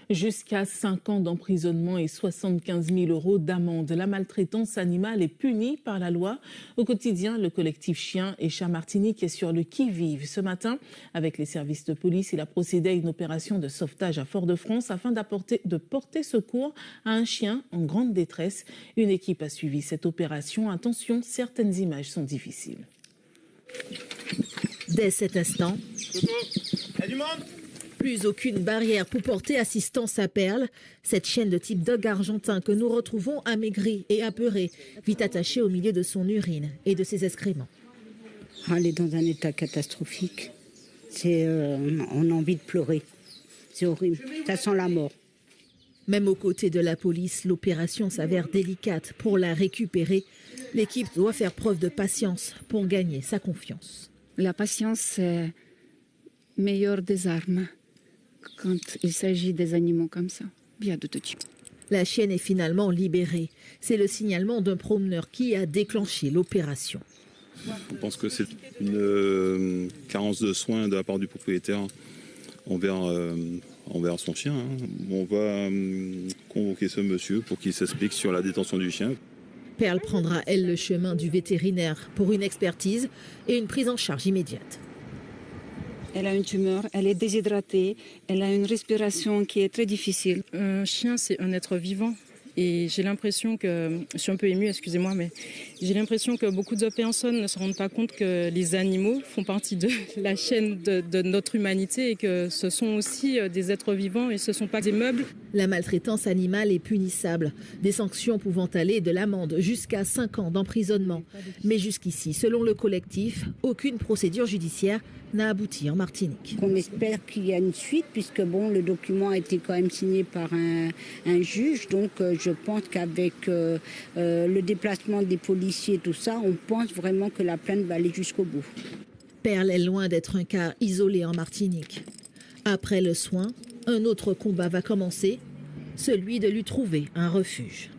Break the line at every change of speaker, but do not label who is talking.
Jusqu'à 5 ans d'emprisonnement et 75 000 € d'amende. La maltraitance animale est punie par la loi. Au quotidien, le collectif Chiens et Chats Martinique est sur le qui-vive. Ce matin, avec les services de police, il a procédé à une opération de sauvetage à Fort-de-France afin de porter secours à un chien en grande détresse. Une équipe a suivi cette opération. Attention, certaines images sont difficiles.
Dès cet instant, plus aucune barrière pour porter assistance à Perle, cette chienne de type dog argentin que nous retrouvons amaigrie et apeurée, vit attachée au milieu de son urine et de ses excréments.
Elle est dans un état catastrophique. On a envie de pleurer. C'est horrible. Ça sent la mort.
Même aux côtés de la police, l'opération s'avère délicate. Pour la récupérer, l'équipe doit faire preuve de patience pour gagner sa confiance.
La patience, c'est meilleure des armes quand il s'agit des animaux comme ça. Bien de tout type.
La chienne est finalement libérée. C'est le signalement d'un promeneur qui a déclenché l'opération.
On pense que c'est une carence de soins de la part du propriétaire envers son chien. On va convoquer ce monsieur pour qu'il s'explique sur la détention du chien.
Perle prendra, elle, le chemin du vétérinaire pour une expertise et une prise en charge immédiate.
Elle a une tumeur, elle est déshydratée, elle a une respiration qui est très difficile.
Un chien, c'est un être vivant. Et j'ai l'impression que, je suis un peu émue, excusez-moi, mais j'ai l'impression que beaucoup de personnes ne se rendent pas compte que les animaux font partie de la chaîne de notre humanité et que ce sont aussi des êtres vivants et ce ne sont pas des meubles.
La maltraitance animale est punissable, des sanctions pouvant aller de l'amende jusqu'à 5 ans d'emprisonnement. Mais jusqu'ici, selon le collectif, aucune procédure judiciaire n'a abouti en Martinique.
On espère qu'il y a une suite puisque le document a été quand même signé par un juge. Donc je pense qu'avec le déplacement des policiers et tout ça, on pense vraiment que la plainte va aller jusqu'au bout.
Perle est loin d'être un cas isolé en Martinique. Après le soin, un autre combat va commencer, celui de lui trouver un refuge.